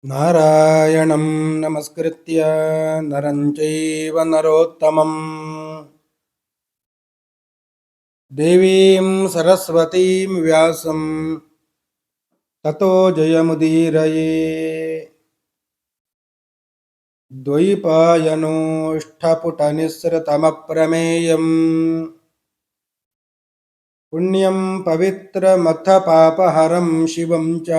ನಾರಾಯಣಂ ನಮಸ್ಕೃತ್ಯ ನರಂ ಚೈವ ನರೋತ್ತಮಂ ದೇವೀಂ ಸರಸ್ವತೀಂ ವ್ಯಾಸಂ ತತೋ ಜಯಮುದೀರಯೇ. ದ್ವೈಪಾಯನೋಷ್ಠಪುಟನಿಸ್ಸೃತಮಪ್ರಮೇಯಂ ಪುಣ್ಯಂ ಪವಿತ್ರಮಥ ಪಾಪಹರಂ ಶಿವಂ ಚ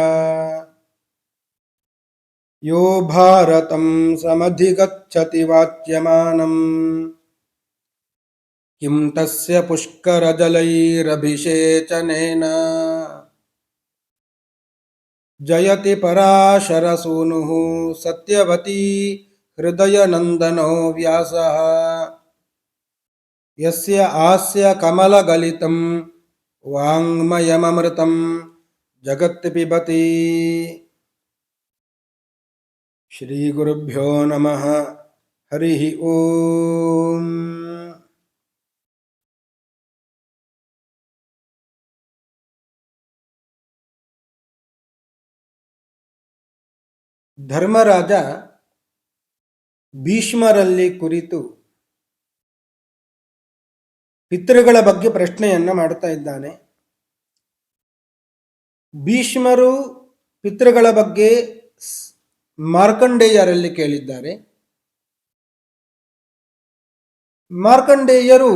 ಯೋ ಭಾರತಂ ಸಮಧಿಗಚ್ಚತಿ ವಾಚ್ಯಮಾನಂ ಕಿಂ ತಸ್ಯ ಪುಷ್ಕರಜಲೈರಭಿಷೇಚನೇನ ಜಯತಿ ಪರಾಶರಸೂನುಃ ಸತ್ಯವತೀ ಹೃದಯನಂದನೋ ವ್ಯಾಸಃ. ಯಸ್ಯ ಆಸ್ಯ ಕಮಲಗಲಿತಂ ವಾङ्ಮಯಮೃತಂ ಜಗತ್ ಪಿಬತಿ. ಶ್ರೀ ಗುರುಭ್ಯೋ ನಮಃ. ಹರಿ ಓಂ. ಧರ್ಮರಾಜ ಭೀಷ್ಮರಲ್ಲಿ ಕುರಿತು ಪಿತೃಗಳ ಬಗ್ಗೆ ಪ್ರಶ್ನೆಯನ್ನ ಮಾಡ್ತಾ ಇದ್ದಾನೆ. ಭೀಷ್ಮರು ಪಿತೃಗಳ ಬಗ್ಗೆ ಮಾರ್ಕಂಡೇಯರಲ್ಲಿ ಕೇಳಿದ್ದಾರೆ. ಮಾರ್ಕಂಡೇಯರು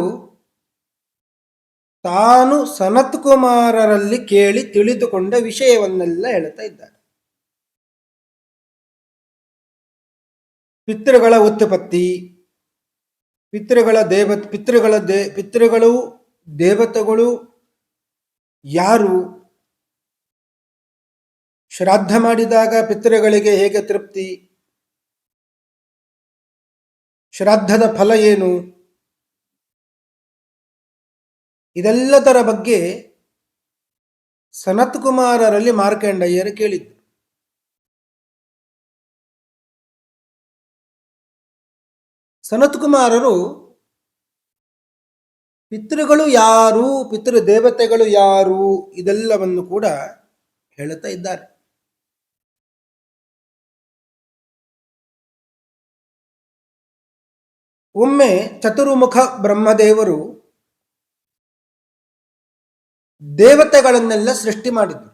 ತಾನು ಸನತ್ ಕುಮಾರರಲ್ಲಿ ಕೇಳಿ ತಿಳಿದುಕೊಂಡ ವಿಷಯವನ್ನೆಲ್ಲ ಹೇಳ್ತಾ ಇದ್ದಾರೆ. ಪಿತೃಗಳ ಉತ್ಪತ್ತಿ, ಪಿತೃಗಳು ದೇವತೆಗಳು ಯಾರು, ಶ್ರಾದ್ದ ಮಾಡಿದಾಗ ಪಿತೃಗಳಿಗೆ ಹೇಗೆ ತೃಪ್ತಿ, ಶ್ರಾದ್ದದ ಫಲ ಏನು, ಇದೆಲ್ಲದರ ಬಗ್ಗೆ ಸನತ್ ಕುಮಾರರಲ್ಲಿ ಮಾರ್ಕಂಡೇಯರು ಕೇಳಿದ್ರು. ಸನತ್ ಕುಮಾರರು ಪಿತೃಗಳು ಯಾರು, ಪಿತೃದೇವತೆಗಳು ಯಾರು, ಇದೆಲ್ಲವನ್ನು ಕೂಡ ಹೇಳುತ್ತಾ ಇದ್ದಾರೆ. ಒಮ್ಮೆ ಚತುರ್ಮುಖ ಬ್ರಹ್ಮದೇವರು ದೇವತೆಗಳನ್ನೆಲ್ಲ ಸೃಷ್ಟಿ ಮಾಡಿದ್ರು.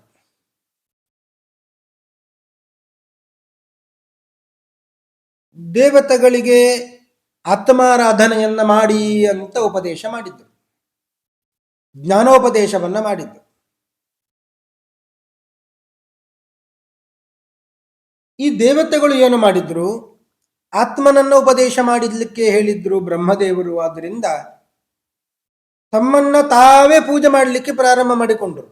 ದೇವತೆಗಳಿಗೆ ಆತ್ಮಾರಾಧನೆಯನ್ನ ಮಾಡಿ ಅಂತ ಉಪದೇಶ ಮಾಡಿದ್ರು, ಜ್ಞಾನೋಪದೇಶವನ್ನ ಮಾಡಿದ್ರು. ಈ ದೇವತೆಗಳು ಏನು ಮಾಡಿದ್ರು, ಆತ್ಮನನ್ನ ಉಪದೇಶ ಮಾಡಿದ್ಲಿಕ್ಕೆ ಹೇಳಿದ್ರು ಬ್ರಹ್ಮದೇವರು. ಆದ್ದರಿಂದ ತಮ್ಮನ್ನ ತಾವೇ ಪೂಜೆ ಮಾಡಲಿಕ್ಕೆ ಪ್ರಾರಂಭ ಮಾಡಿಕೊಂಡ್ರು.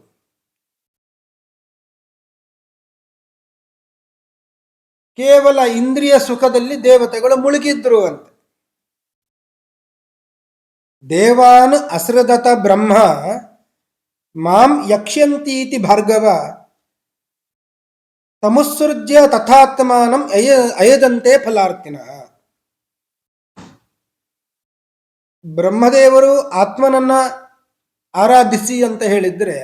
ಕೇವಲ ಇಂದ್ರಿಯ ಸುಖದಲ್ಲಿ ದೇವತೆಗಳು ಮುಳುಗಿದ್ರು ಅಂತ. ದೇವಾನ್ ಅಸೃದತ ಬ್ರಹ್ಮ ಮಾಂ ಯಕ್ಷ್ಯಂತೀತಿ ಭಾರ್ಗವ ತಮುತ್ಸೃಜ್ಯ ತಥಾತ್ಮಾನಂ ಅಯದಂತೆ ಫಲಾರ್ಥಿನ. ಬ್ರಹ್ಮದೇವರು ಆತ್ಮನನ್ನ ಆರಾಧಿಸಿ ಅಂತ ಹೇಳಿದ್ರೆ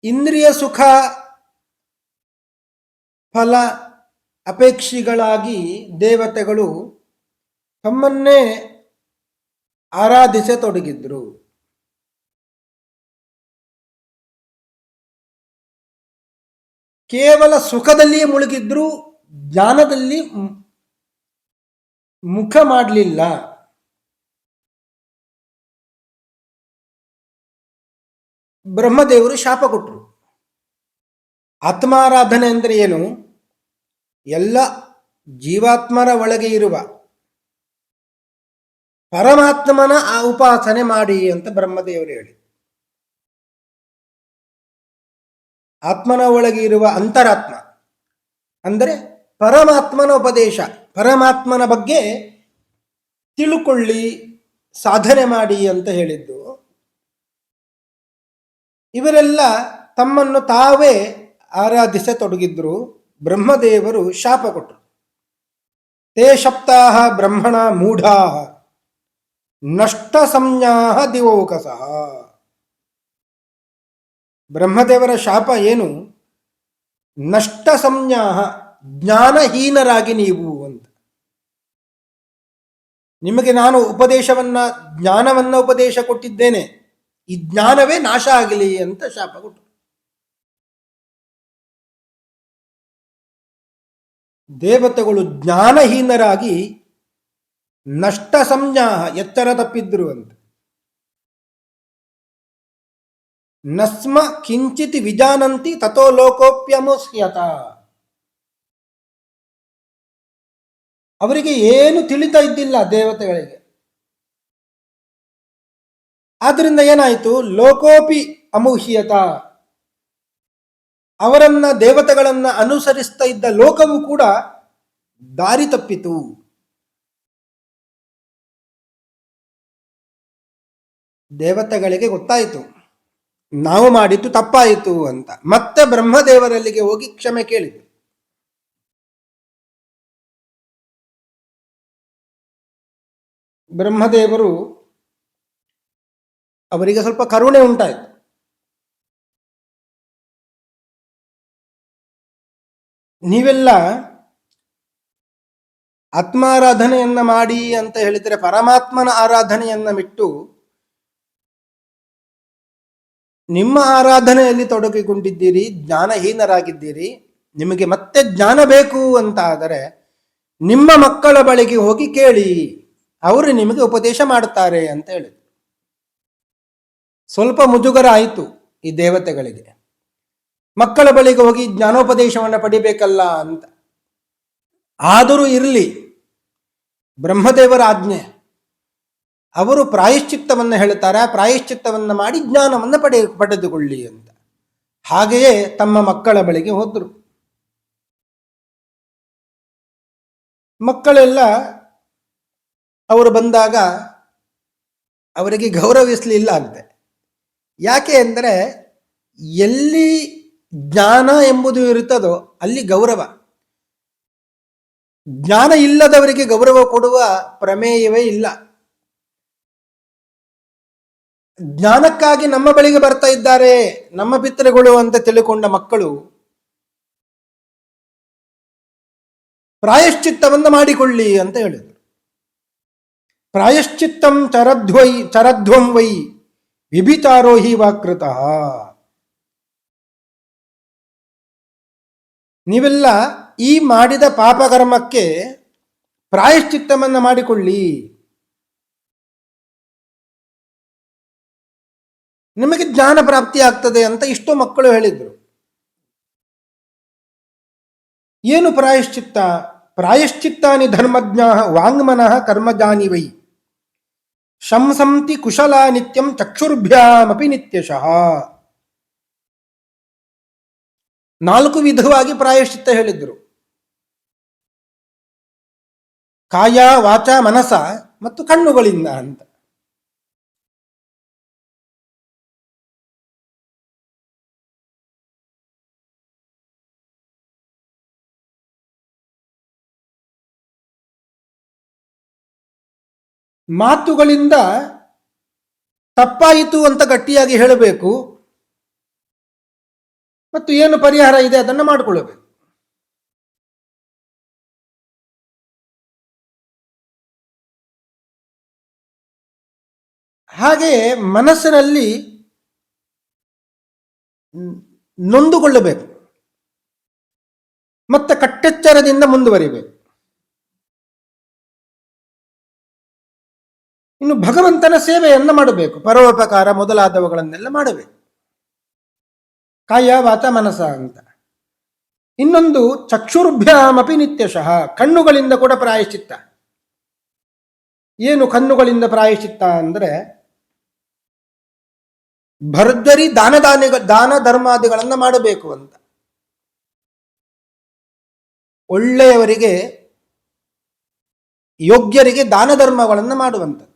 ಇಂದ್ರಿಯ ಸುಖ ಫಲ ಅಪೇಕ್ಷಿಗಳಾಗಿ ದೇವತೆಗಳು ತಮ್ಮನ್ನೇ ಆರಾಧಿಸತೊಡಗಿದ್ರು. ಕೇವಲ ಸುಖದಲ್ಲಿಯೇ ಮುಳುಗಿದ್ರು, ಜ್ಞಾನದಲ್ಲಿ ಮುಖ ಮಾಡಲಿಲ್ಲ. ಬ್ರಹ್ಮದೇವರು ಶಾಪ ಕೊಟ್ಟರು. ಆತ್ಮಾರಾಧನೆ ಅಂದರೆ ಏನು? ಎಲ್ಲ ಜೀವಾತ್ಮರ ಒಳಗೆ ಇರುವ ಪರಮಾತ್ಮನ ಆ ಉಪಾಸನೆ ಮಾಡಿ ಅಂತ ಬ್ರಹ್ಮದೇವರು ಹೇಳಿ. ಆತ್ಮನ ಒಳಗೆ ಇರುವ ಅಂತರಾತ್ಮ ಅಂದರೆ ಪರಮಾತ್ಮನ ಉಪದೇಶ, ಪರಮಾತ್ಮನ ಬಗ್ಗೆ ತಿಳುಕೊಳ್ಳಿ, ಸಾಧನೆ ಮಾಡಿ ಅಂತ ಹೇಳಿದ್ದು. ಇವರೆಲ್ಲ ತಮ್ಮನ್ನು ತಾವೇ ಆರಾಧಿಸತೊಡಗಿದ್ರು. ಬ್ರಹ್ಮದೇವರು ಶಾಪ ಕೊಟ್ಟರು. ತೇ ಸಪ್ತಾಹ ಬ್ರಹ್ಮಣ ಮೂಢಾ ನಷ್ಟ ಸಂಜ್ಞಾ ದಿವೌಕಸಃ. ಬ್ರಹ್ಮದೇವರ ಶಾಪ ಏನು? ನಷ್ಟ ಸಂಜ್ಞಾಹ, ಜ್ಞಾನಹೀನರಾಗಿ ನೀವು ಅಂತ. ನಿಮಗೆ ನಾನು ಜ್ಞಾನವನ್ನ ಉಪದೇಶ ಕೊಟ್ಟಿದ್ದೇನೆ, ಈ ಜ್ಞಾನವೇ ನಾಶ ಆಗಲಿ ಅಂತ ಶಾಪ ಕೊಟ್ಟರು. ದೇವತೆಗಳು ಜ್ಞಾನಹೀನರಾಗಿ ನಷ್ಟ ಸಂಜ್ಞಾಹ, ಎಚ್ಚರ ತಪ್ಪಿದ್ರು ಅಂತ. ನಸ್ಮ ಕಿಂಚಿತ್ ವಿಜಾನಂತಿ ತಥೋ ಲೋಕೋಪ್ಯಮುಸ್ಯತ. ಅವರಿಗೆ ಏನು ತಿಳಿತಾ ಇದ್ದಿಲ್ಲ ದೇವತೆಗಳಿಗೆ. ಆದ್ರಿಂದ ಏನಾಯಿತು? ಲೋಕೋಪಿ ಅಮುಹ್ಯತ, ದೇವತೆಗಳನ್ನ ಅನುಸರಿಸ್ತಾ ಇದ್ದ ಲೋಕವು ಕೂಡ ದಾರಿ ತಪ್ಪಿತು. ದೇವತೆಗಳಿಗೆ ಗೊತ್ತಾಯಿತು ನಾವು ಮಾಡಿದ್ದು ತಪ್ಪಾಯಿತು ಅಂತ. ಮತ್ತೆ ಬ್ರಹ್ಮದೇವರಲ್ಲಿಗೆ ಹೋಗಿ ಕ್ಷಮೆ ಕೇಳಿತು. ಬ್ರಹ್ಮದೇವರು ಅವರಿಗೆ ಸ್ವಲ್ಪ ಕರುಣೆ ಉಂಟಾಯಿತು. ನೀವೆಲ್ಲ ಆತ್ಮಾರಾಧನೆಯನ್ನ ಮಾಡಿ ಅಂತ ಹೇಳಿದರೆ ಪರಮಾತ್ಮನ ಆರಾಧನೆಯನ್ನ ಬಿಟ್ಟು ನಿಮ್ಮ ಆರಾಧನೆಯಲ್ಲಿ ತೊಡಗಿಕೊಂಡಿದ್ದೀರಿ, ಜ್ಞಾನಹೀನರಾಗಿದ್ದೀರಿ. ನಿಮಗೆ ಮತ್ತೆ ಜ್ಞಾನ ಬೇಕು ಅಂತ ಆದರೆ ನಿಮ್ಮ ಮಕ್ಕಳ ಬಳಿಗೆ ಹೋಗಿ ಕೇಳಿ, ಅವರು ನಿಮಗೆ ಉಪದೇಶ ಮಾಡುತ್ತಾರೆ ಅಂತ ಹೇಳಿದ್ರು. ಸ್ವಲ್ಪ ಮುಜುಗರ ಆಯಿತು ಈ ದೇವತೆಗಳಿಗೆ, ಮಕ್ಕಳ ಬಳಿಗೆ ಹೋಗಿ ಜ್ಞಾನೋಪದೇಶವನ್ನು ಪಡಿಬೇಕಲ್ಲ ಅಂತ. ಆದರೂ ಇರಲಿ, ಬ್ರಹ್ಮದೇವರ ಆಜ್ಞೆ, ಅವರು ಪ್ರಾಯಶ್ಚಿತ್ತವನ್ನು ಹೇಳುತ್ತಾರೆ, ಪ್ರಾಯಶ್ಚಿತ್ತವನ್ನು ಮಾಡಿ ಜ್ಞಾನವನ್ನು ಪಡೆದುಕೊಳ್ಳಿ ಅಂತ. ಹಾಗೆಯೇ ತಮ್ಮ ಮಕ್ಕಳ ಬಳಿಗೆ ಹೋದರು. ಮಕ್ಕಳೆಲ್ಲ ಅವರು ಬಂದಾಗ ಅವರಿಗೆ ಗೌರವಿಸಲಿಲ್ಲ ಅಂತೆ. ಯಾಕೆ ಅಂದರೆ ಎಲ್ಲಿ ಜ್ಞಾನ ಎಂಬುದು ಇರುತ್ತದೋ ಅಲ್ಲಿ ಗೌರವ. ಜ್ಞಾನ ಇಲ್ಲದವರಿಗೆ ಗೌರವ ಕೊಡುವ ಪ್ರಮೇಯವೇ ಇಲ್ಲ. ಜ್ಞಾನಕ್ಕಾಗಿ ನಮ್ಮ ಬಳಿಗೆ ಬರ್ತಾ ಇದ್ದಾರೆ ನಮ್ಮ ಪಿತೃಗಳು ಅಂತ ತಿಳಿಕೊಂಡ ಮಕ್ಕಳು ಪ್ರಾಯಶ್ಚಿತ್ತವನ್ನು ಮಾಡಿಕೊಳ್ಳಿ ಅಂತ ಹೇಳಿದರು. ಪ್ರಾಯಶ್ಚಿತ್ತಂ ಚರಧ್ವಂ ವೈ ವಿಭಿಚಾರೋಹಿ ವಾಕೃತಃ. ನೀವೆಲ್ಲ ಈ ಮಾಡಿದ ಪಾಪಕರ್ಮಕ್ಕೆ ಪ್ರಾಯಶ್ಚಿತ್ತವನ್ನು ಮಾಡಿಕೊಳ್ಳಿ, ನಿಮಗೆ ಜ್ಞಾನ ಪ್ರಾಪ್ತಿ ಆಗ್ತದೆ ಅಂತ ಇಷ್ಟು ಮಕ್ಕಳು ಹೇಳಿದರು. ಏನು ಪ್ರಾಯಶ್ಚಿತ್ತ? ಪ್ರಾಯಶ್ಚಿತ್ತಾನಿ ಧರ್ಮಜ್ಞಾ ವಾಂಗ್ಮನಃ ಕರ್ಮಜಾನಿ ವೈ ಶಂಸಂತಿ ಕುಶಲ ನಿತ್ಯಂ ಚಕ್ಷುರ್ಭ್ಯಾಮಪಿ ನಿತ್ಯಶಃ. 4 ವಿಧವಾಗಿ ಪ್ರಾಯಶ್ಚಿತ್ತ ಹೇಳಿದ್ರು. ಕಾಯ, ವಾಚ, ಮನಸ ಮತ್ತು ಕಣ್ಣುಗಳಿಂದ ಅಂತ. ಮಾತುಗಳಿಂದ ತಪ್ಪಾಯಿತು ಅಂತ ಗಟ್ಟಿಯಾಗಿ ಹೇಳಬೇಕು, ಮತ್ತು ಏನು ಪರಿಹಾರ ಇದೆ ಅದನ್ನು ಮಾಡಿಕೊಳ್ಳಬೇಕು. ಹಾಗೆಯೇ ಮನಸ್ಸಿನಲ್ಲಿ ನೊಂದುಕೊಳ್ಳಬೇಕು, ಮತ್ತೆ ಕಟ್ಟೆಚ್ಚರದಿಂದ ಮುಂದುವರಿಬೇಕು. ಇನ್ನು ಭಗವಂತನ ಸೇವೆಯನ್ನ ಮಾಡಬೇಕು, ಪರೋಪಕಾರ ಮೊದಲಾದವುಗಳನ್ನೆಲ್ಲ ಮಾಡಬೇಕು. ಕಾಯ, ವಾಚ, ಮನಸ ಅಂತ. ಇನ್ನೊಂದು ಚಕ್ಷುರ್ಭ್ಯಾಮಪಿ ನಿತ್ಯಶಃ, ಕಣ್ಣುಗಳಿಂದ ಕೂಡ ಪ್ರಾಯಶ್ಚಿತ್ತ. ಏನು ಕಣ್ಣುಗಳಿಂದ ಪ್ರಾಯಶ್ಚಿತ್ತ ಅಂದರೆ ಭರ್ಜರಿ ದಾನ ಧರ್ಮಾದಿಗಳನ್ನ ಮಾಡಬೇಕು ಅಂತ. ಒಳ್ಳೆಯವರಿಗೆ, ಯೋಗ್ಯರಿಗೆ ದಾನ ಧರ್ಮಗಳನ್ನು ಮಾಡುವಂಥದ್ದು,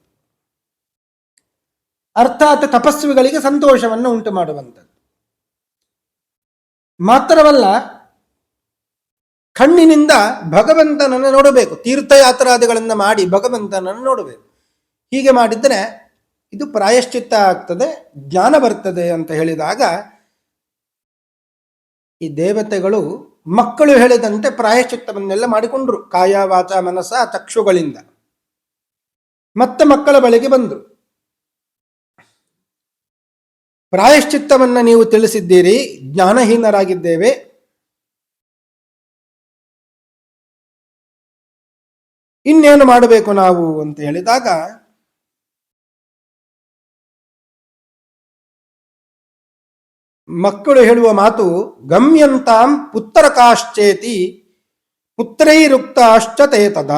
ಅರ್ಥಾತ್ ತಪಸ್ವಿಗಳಿಗೆ ಸಂತೋಷವನ್ನು ಉಂಟು ಮಾಡುವಂಥದ್ದು. ಮಾತ್ರವಲ್ಲ, ಕಣ್ಣಿನಿಂದ ಭಗವಂತನನ್ನು ನೋಡಬೇಕು, ತೀರ್ಥಯಾತ್ರಾದಿಗಳನ್ನು ಮಾಡಿ ಭಗವಂತನನ್ನು ನೋಡಬೇಕು. ಹೀಗೆ ಮಾಡಿದರೆ ಇದು ಪ್ರಾಯಶ್ಚಿತ್ತ ಆಗ್ತದೆ, ಜ್ಞಾನ ಬರ್ತದೆ ಅಂತ ಹೇಳಿದಾಗ ಈ ದೇವತೆಗಳು ಮಕ್ಕಳು ಹೇಳಿದಂತೆ ಪ್ರಾಯಶ್ಚಿತ್ತವನ್ನೆಲ್ಲ ಮಾಡಿಕೊಂಡ್ರು, ಕಾಯ ವಾಚ ಮನಸ್ಸ ಚಕ್ಷುಗಳಿಂದ. ಮತ್ತೆ ಮಕ್ಕಳ ಬಳಿಗೆ ಬಂದರು. ಪ್ರಾಯಶ್ಚಿತ್ತವನ್ನ ನೀವು ತಿಳಿಸಿದ್ದೀರಿ, ಜ್ಞಾನಹೀನರಾಗಿದ್ದೇವೆ, ಇನ್ನೇನು ಮಾಡಬೇಕು ನಾವು ಅಂತ ಹೇಳಿದಾಗ, ಮಕ್ಕಳು ಹೇಳುವ ಮಾತು, ಗಮ್ಯಂತಾಂ ಪುತ್ರಕಾಶ್ಚೇತಿ ಪುತ್ರೈರುಕ್ತಾಶ್ಚ ತೇತದ.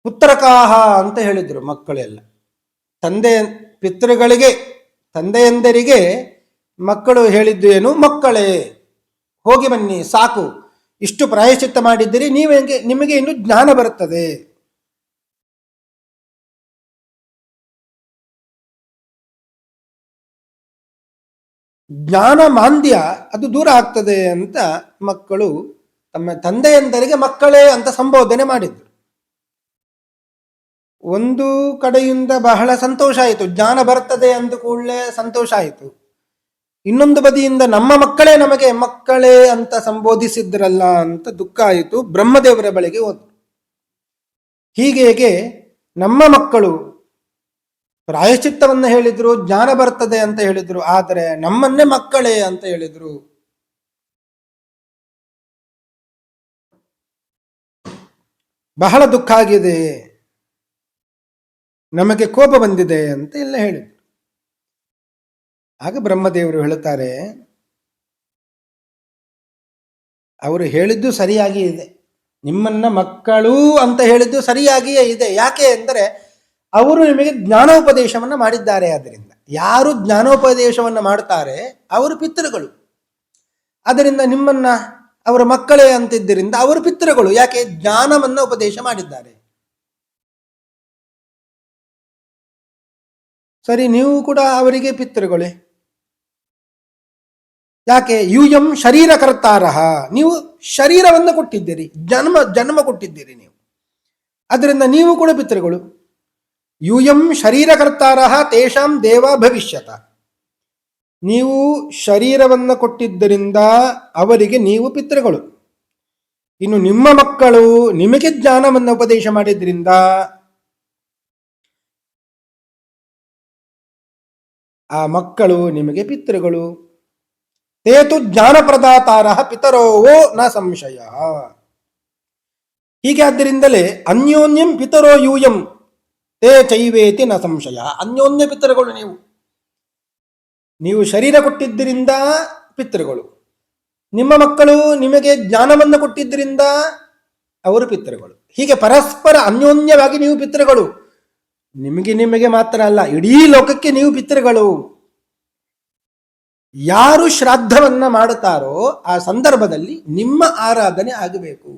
ಪುತ್ರಕಾಹ ಅಂತ ಹೇಳಿದ್ರು ಮಕ್ಕಳೆಲ್ಲ. ಪಿತೃಗಳಿಗೆ, ತಂದೆಯಂದರಿಗೆ ಮಕ್ಕಳು ಹೇಳಿದ್ದು ಏನು? ಮಕ್ಕಳೇ, ಹೋಗಿ ಬನ್ನಿ, ಸಾಕು, ಇಷ್ಟು ಪ್ರಾಯಶ್ಚಿತ್ತ ಮಾಡಿದ್ದೀರಿ, ನಿಮಗೆ ಇನ್ನು ಜ್ಞಾನ ಬರುತ್ತದೆ. ಜ್ಞಾನ ಮಾಂದ್ಯ ಅದು ದೂರ ಆಗ್ತದೆ ಅಂತ ಮಕ್ಕಳು ತಮ್ಮ ತಂದೆಯಂದರಿಗೆ ಮಕ್ಕಳೇ ಅಂತ ಸಂಬೋಧನೆ ಮಾಡಿದ್ರು. ಒಂದು ಕಡೆಯಿಂದ ಬಹಳ ಸಂತೋಷ ಆಯಿತು, ಜ್ಞಾನ ಬರ್ತದೆ ಅಂದ ಕೂಡಲೇ ಸಂತೋಷ ಆಯಿತು. ಇನ್ನೊಂದು ಬದಿಯಿಂದ ನಮ್ಮ ಮಕ್ಕಳೇ ನಮಗೆ ಮಕ್ಕಳೇ ಅಂತ ಸಂಬೋಧಿಸಿದ್ರಲ್ಲ ಅಂತ ದುಃಖ ಆಯಿತು. ಬ್ರಹ್ಮದೇವರ ಬಳಿಗೆ ಹೋದ್ರು. ಹೀಗೆ ನಮ್ಮ ಮಕ್ಕಳು ಪ್ರಾಯಶ್ಚಿತ್ತವನ್ನು ಹೇಳಿದ್ರು, ಜ್ಞಾನ ಬರ್ತದೆ ಅಂತ ಹೇಳಿದ್ರು, ಆದರೆ ನಮ್ಮನ್ನೇ ಮಕ್ಕಳೇ ಅಂತ ಹೇಳಿದ್ರು. ಬಹಳ ದುಃಖ ಆಗಿದೆ, ನಮಗೆ ಕೋಪ ಬಂದಿದೆ ಅಂತ ಎಲ್ಲ ಹೇಳಿದ್ರು. ಆಗ ಬ್ರಹ್ಮದೇವರು ಹೇಳುತ್ತಾರೆ, ಅವರು ಹೇಳಿದ್ದು ಸರಿಯಾಗಿ ಇದೆ, ನಿಮ್ಮನ್ನ ಮಕ್ಕಳು ಅಂತ ಹೇಳಿದ್ದು ಸರಿಯಾಗಿಯೇ ಇದೆ. ಯಾಕೆ ಅಂದರೆ ಅವರು ನಿಮಗೆ ಜ್ಞಾನೋಪದೇಶವನ್ನು ಮಾಡಿದ್ದಾರೆ. ಆದ್ದರಿಂದ ಯಾರು ಜ್ಞಾನೋಪದೇಶವನ್ನು ಮಾಡ್ತಾರೆ ಅವರು ಪಿತೃಗಳು. ಆದ್ದರಿಂದ ನಿಮ್ಮನ್ನ ಅವರ ಮಕ್ಕಳೇ ಅಂತಿದ್ದರಿಂದ ಅವರು ಪಿತೃಗಳು. ಯಾಕೆ? ಜ್ಞಾನವನ್ನ ಉಪದೇಶ ಮಾಡಿದ್ದಾರೆ. ಸರಿ, ನೀವು ಕೂಡ ಅವರಿಗೆ ಪಿತೃಗಳೇ. ಯಾಕೆ? ಯೂಯಂ ಶರೀರ ಕರ್ತಾರಹ, ನೀವು ಶರೀರವನ್ನು ಕೊಟ್ಟಿದ್ದೀರಿ, ಜನ್ಮ ಕೊಟ್ಟಿದ್ದೀರಿ ನೀವು, ಅದರಿಂದ ನೀವು ಕೂಡ ಪಿತೃಗಳು. ಯೂಯಂ ಶರೀರಕರ್ತಾರಹ ತೇಷಾಂ ದೇವ ಭವಿಷ್ಯತ, ನೀವು ಶರೀರವನ್ನು ಕೊಟ್ಟಿದ್ದರಿಂದ ಅವರಿಗೆ ನೀವು ಪಿತೃಗಳು. ಇನ್ನು ನಿಮ್ಮ ಮಕ್ಕಳು ನಿಮಗೆ ಜ್ಞಾನವನ್ನು ಉಪದೇಶ ಮಾಡಿದ್ರಿಂದ ಆ ಮಕ್ಕಳು ನಿಮಗೆ ಪಿತೃಗಳು. ತೇತು ಜ್ಞಾನ ಪ್ರದಾತಾರಹ ಪಿತರೋವೋ ನ ಸಂಶಯ. ಹೀಗೆ ಆದ್ದರಿಂದಲೇ ಅನ್ಯೋನ್ಯಂ ಪಿತರೋ ಯೂಯಂ ತೇ ಚೈವೇತಿ ನ ಸಂಶಯ. ಅನ್ಯೋನ್ಯ ಪಿತೃಗಳು ನೀವು ಶರೀರ ಕೊಟ್ಟಿದ್ದರಿಂದ ಪಿತೃಗಳು, ನಿಮ್ಮ ಮಕ್ಕಳು ನಿಮಗೆ ಜ್ಞಾನವನ್ನು ಕೊಟ್ಟಿದ್ದರಿಂದ ಅವರು ಪಿತೃಗಳು. ಹೀಗೆ ಪರಸ್ಪರ ಅನ್ಯೋನ್ಯವಾಗಿ ನೀವು ಪಿತೃಗಳು. ನಿಮಗೆ ಮಾತ್ರ ಅಲ್ಲ, ಇಡೀ ಲೋಕಕ್ಕೆ ನೀವು ಪಿತೃಗಳು. ಯಾರು ಶ್ರಾದ್ದವನ್ನ ಮಾಡುತ್ತಾರೋ ಆ ಸಂದರ್ಭದಲ್ಲಿ ನಿಮ್ಮ ಆರಾಧನೆ ಆಗಬೇಕು.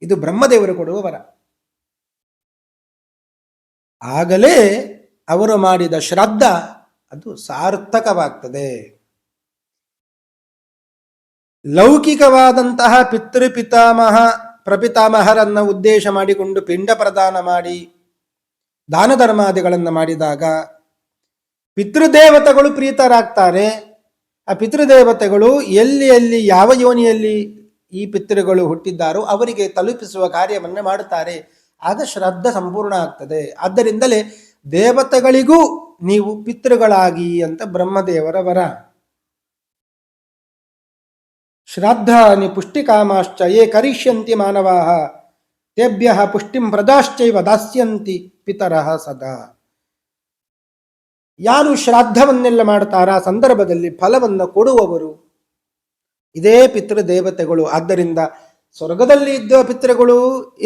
ಇದು ಬ್ರಹ್ಮದೇವರು ಕೊಡುವ ವರ. ಆಗಲೇ ಅವರು ಮಾಡಿದ ಶ್ರಾದ್ದ ಅದು ಸಾರ್ಥಕವಾಗ್ತದೆ. ಲೌಕಿಕವಾದಂತಹ ಪಿತೃಪಿತಾಮಹ ಪ್ರಪಿತಾಮಹರನ್ನ ಉದ್ದೇಶ ಮಾಡಿಕೊಂಡು ಪಿಂಡ ಪ್ರದಾನ ಮಾಡಿ ದಾನ ಧರ್ಮಾದಿಗಳನ್ನು ಮಾಡಿದಾಗ ಪಿತೃದೇವತೆಗಳು ಪ್ರೀತರಾಗ್ತಾರೆ. ಆ ಪಿತೃದೇವತೆಗಳು ಎಲ್ಲಿ ಯಾವ ಯೋನಿಯಲ್ಲಿ ಈ ಪಿತೃಗಳು ಹುಟ್ಟಿದ್ದಾರೋ ಅವರಿಗೆ ತಲುಪಿಸುವ ಕಾರ್ಯವನ್ನು ಮಾಡುತ್ತಾರೆ. ಆಗ ಶ್ರದ್ಧೆ ಸಂಪೂರ್ಣ ಆಗ್ತದೆ. ಆದ್ದರಿಂದಲೇ ದೇವತೆಗಳಿಗೂ ನೀವು ಪಿತೃಗಳಾಗಿ ಅಂತ ಬ್ರಹ್ಮದೇವರ ವರ. ಶ್ರಾದ್ದಾನಿ ಪುಷ್ಟಿಕಾಮಾಶ್ಚ ಯೇ ಕರಿಷ್ಯಂತಿ ಮಾನವಾಃ ತೇಭ್ಯಃ ಪುಷ್ಟಿಂ ಪ್ರದಾಶ್ಚೈವ ದಾಸ್ಯಂತಿ ಪಿತರಃ ಸದಾ. ಯಾರು ಶ್ರಾದ್ದವನ್ನೆಲ್ಲ ಮಾಡ್ತಾರ ಸಂದರ್ಭದಲ್ಲಿ ಫಲವನ್ನು ಕೊಡುವವರು ಇದೇ ಪಿತೃದೇವತೆಗಳು. ಆದ್ದರಿಂದ ಸ್ವರ್ಗದಲ್ಲಿ ಇದ್ದ ಪಿತೃಗಳು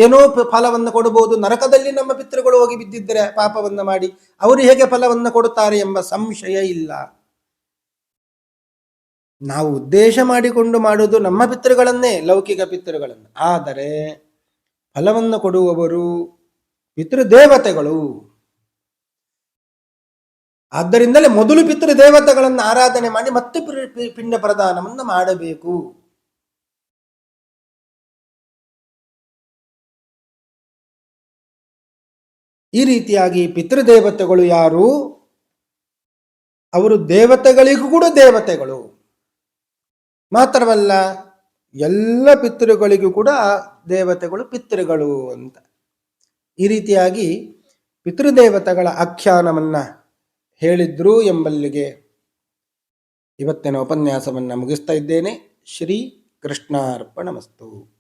ಏನೋ ಫಲವನ್ನು ಕೊಡಬಹುದು, ನರಕದಲ್ಲಿ ನಮ್ಮ ಪಿತೃಗಳು ಹೋಗಿ ಬಿದ್ದಿದ್ದರೆ ಪಾಪವನ್ನು ಮಾಡಿ ಅವರು ಹೇಗೆ ಫಲವನ್ನು ಕೊಡುತ್ತಾರೆ ಎಂಬ ಸಂಶಯ ಇಲ್ಲ. ನಾವು ಉದ್ದೇಶ ಮಾಡಿಕೊಂಡು ಮಾಡುವುದು ನಮ್ಮ ಪಿತೃಗಳನ್ನೇ, ಲೌಕಿಕ ಪಿತೃಗಳನ್ನು. ಆದರೆ ಫಲವನ್ನು ಕೊಡುವವರು ಪಿತೃದೇವತೆಗಳು. ಆದ್ದರಿಂದಲೇ ಮೊದಲು ಪಿತೃದೇವತೆಗಳನ್ನು ಆರಾಧನೆ ಮಾಡಿ ಮತ್ತೆ ಪಿಂಡ ಪ್ರದಾನವನ್ನು ಮಾಡಬೇಕು. ಈ ರೀತಿಯಾಗಿ ಪಿತೃದೇವತೆಗಳು ಯಾರು? ಅವರು ದೇವತೆಗಳಿಗೂ ಕೂಡ ದೇವತೆಗಳು. ಮಾತ್ರವಲ್ಲ ಎಲ್ಲ ಪಿತೃಗಳಿಗೂ ಕೂಡ ಆ ದೇವತೆಗಳು ಪಿತೃಗಳು ಅಂತ. ಈ ರೀತಿಯಾಗಿ ಪಿತೃದೇವತೆಗಳ ಆಖ್ಯಾನವನ್ನ ಹೇಳಿದ್ರು ಎಂಬಲ್ಲಿಗೆ ಇವತ್ತಿನ ಉಪನ್ಯಾಸವನ್ನು ಮುಗಿಸ್ತಾ ಇದ್ದೇನೆ. ಶ್ರೀ ಕೃಷ್ಣಾರ್ಪಣಮಸ್ತು.